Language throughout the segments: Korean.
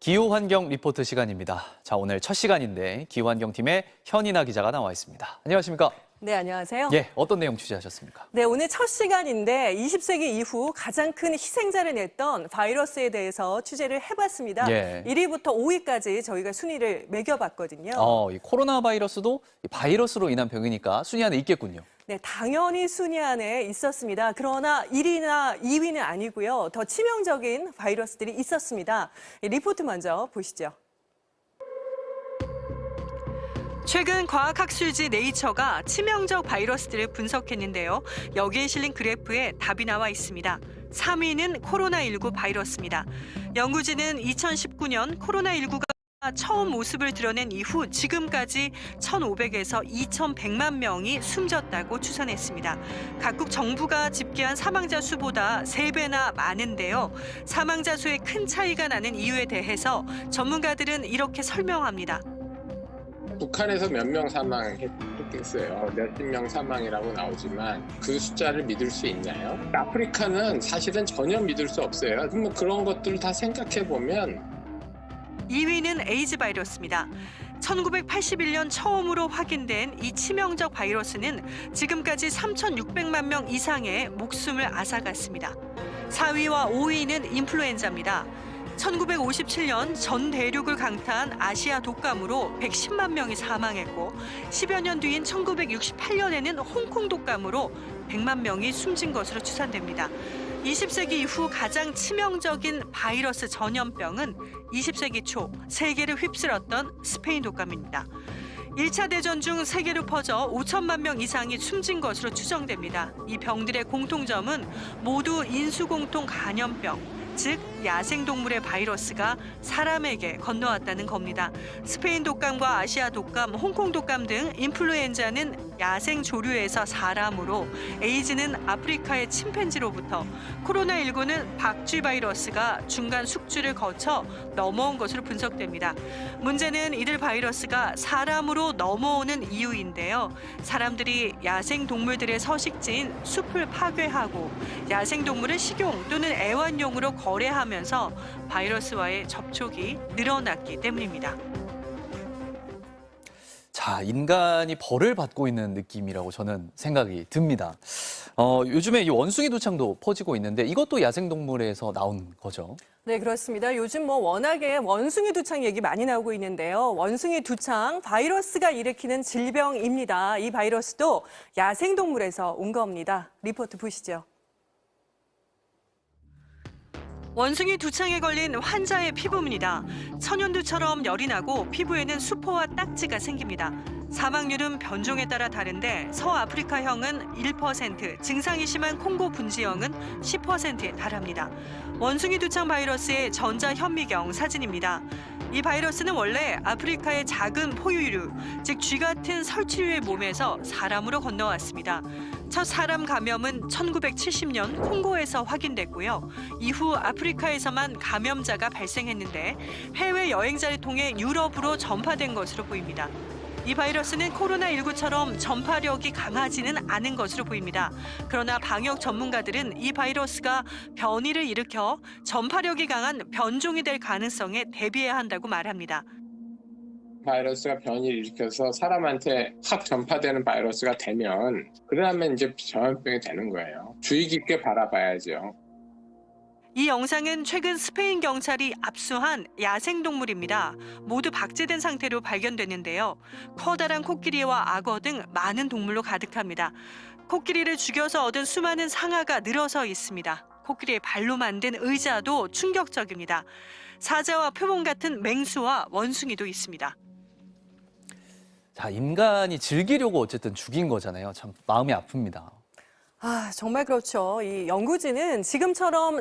기후환경 리포트 시간입니다. 자, 오늘 첫 시간인데 기후환경팀의 현인아 기자가 나와 있습니다. 안녕하십니까? 네, 안녕하세요. 예, 어떤 내용 취재하셨습니까? 네, 오늘 첫 시간인데 20세기 이후 가장 큰 희생자를 냈던 바이러스에 대해서 취재를 해봤습니다. 예. 1위부터 5위까지 저희가 순위를 매겨봤거든요. 이 코로나 바이러스도 바이러스로 인한 병이니까 순위 안에 있겠군요. 네, 당연히 순위 안에 있었습니다. 그러나 1위나 2위는 아니고요. 더 치명적인 바이러스들이 있었습니다. 리포트 먼저 보시죠. 최근 과학학술지 네이처가 치명적 바이러스들을 분석했는데요. 여기에 실린 그래프에 답이 나와 있습니다. 3위는 코로나19 바이러스입니다. 연구진은 2019년 코로나19가 처음 모습을 드러낸 이후 지금까지 1,500에서 2,100만 명이 숨졌다고 추산했습니다. 각국 정부가 집계한 사망자 수보다 3배나 많은데요. 사망자 수에 큰 차이가 나는 이유에 대해서 전문가들은 이렇게 설명합니다. 북한에서 몇 명 사망했겠어요. 몇십 명 사망이라고 나오지만 그 숫자를 믿을 수 있나요? 아프리카는 사실은 전혀 믿을 수 없어요. 그런 것들을 다 생각해 보면 2위는 에이즈 바이러스입니다. 1981년 처음으로 확인된 이 치명적 바이러스는 지금까지 3,600만 명 이상의 목숨을 앗아갔습니다. 4위와 5위는 인플루엔자입니다. 1957년 전 대륙을 강타한 아시아 독감으로 110만 명이 사망했고 10여 년 뒤인 1968년에는 홍콩 독감으로 100만 명이 숨진 것으로 추산됩니다. 20세기 이후 가장 치명적인 바이러스 전염병은 20세기 초 세계를 휩쓸었던 스페인 독감입니다. 1차 대전 중 세계로 퍼져 5천만 명 이상이 숨진 것으로 추정됩니다. 이 병들의 공통점은 모두 인수공통 감염병, 즉 야생동물의 바이러스가 사람에게 건너왔다는 겁니다. 스페인 독감과 아시아 독감, 홍콩 독감 등 인플루엔자는 야생 조류에서 사람으로, 에이즈는 아프리카의 침팬지로부터, 코로나19는 박쥐 바이러스가 중간 숙주를 거쳐 넘어온 것으로 분석됩니다. 문제는 이들 바이러스가 사람으로 넘어오는 이유인데요. 사람들이 야생 동물들의 서식지인 숲을 파괴하고 야생 동물을 식용 또는 애완용으로 거래하면서 바이러스와의 접촉이 늘어났기 때문입니다. 자, 인간이 벌을 받고 있는 느낌이라고 저는 생각이 듭니다. 요즘에 이 원숭이 두창도 퍼지고 있는데 이것도 야생동물에서 나온 거죠? 네, 그렇습니다. 요즘 워낙에 원숭이 두창 얘기 많이 나오고 있는데요. 원숭이 두창 바이러스가 일으키는 질병입니다. 이 바이러스도 야생동물에서 온 겁니다. 리포트 보시죠. 원숭이 두창에 걸린 환자의 피부입니다. 천연두처럼 열이 나고 피부에는 수포와 딱지가 생깁니다. 사망률은 변종에 따라 다른데 서아프리카형은 1%, 증상이 심한 콩고 분지형은 10%에 달합니다. 원숭이 두창 바이러스의 전자현미경 사진입니다. 이 바이러스는 원래 아프리카의 작은 포유류, 즉 쥐 같은 설치류의 몸에서 사람으로 건너왔습니다. 첫 사람 감염은 1970년 콩고에서 확인됐고요. 이후 아프리카에서만 감염자가 발생했는데 해외 여행자를 통해 유럽으로 전파된 것으로 보입니다. 이 바이러스는 코로나19처럼 전파력이 강하지는 않은 것으로 보입니다. 그러나 방역 전문가들은 이 바이러스가 변이를 일으켜 전파력이 강한 변종이 될 가능성에 대비해야 한다고 말합니다. 바이러스가 변이를 일으켜서 사람한테 확 전파되는 바이러스가 되면 그러면 이제 전염병이 되는 거예요. 주의 깊게 바라봐야죠. 이 영상은 최근 스페인 경찰이 압수한 야생동물입니다. 모두 박제된 상태로 발견됐는데요. 커다란 코끼리와 악어 등 많은 동물로 가득합니다. 코끼리를 죽여서 얻은 수많은 상아가 늘어서 있습니다. 코끼리의 발로 만든 의자도 충격적입니다. 사자와 표범 같은 맹수와 원숭이도 있습니다. 자, 인간이 즐기려고 어쨌든 죽인 거잖아요. 참 마음이 아픕니다. 정말 그렇죠. 이 연구진은 지금처럼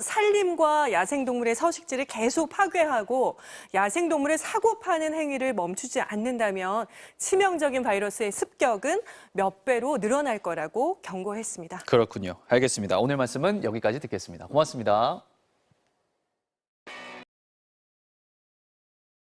산림과 야생동물의 서식지를 계속 파괴하고 야생동물을 사고 파는 행위를 멈추지 않는다면 치명적인 바이러스의 습격은 몇 배로 늘어날 거라고 경고했습니다. 그렇군요. 알겠습니다. 오늘 말씀은 여기까지 듣겠습니다. 고맙습니다.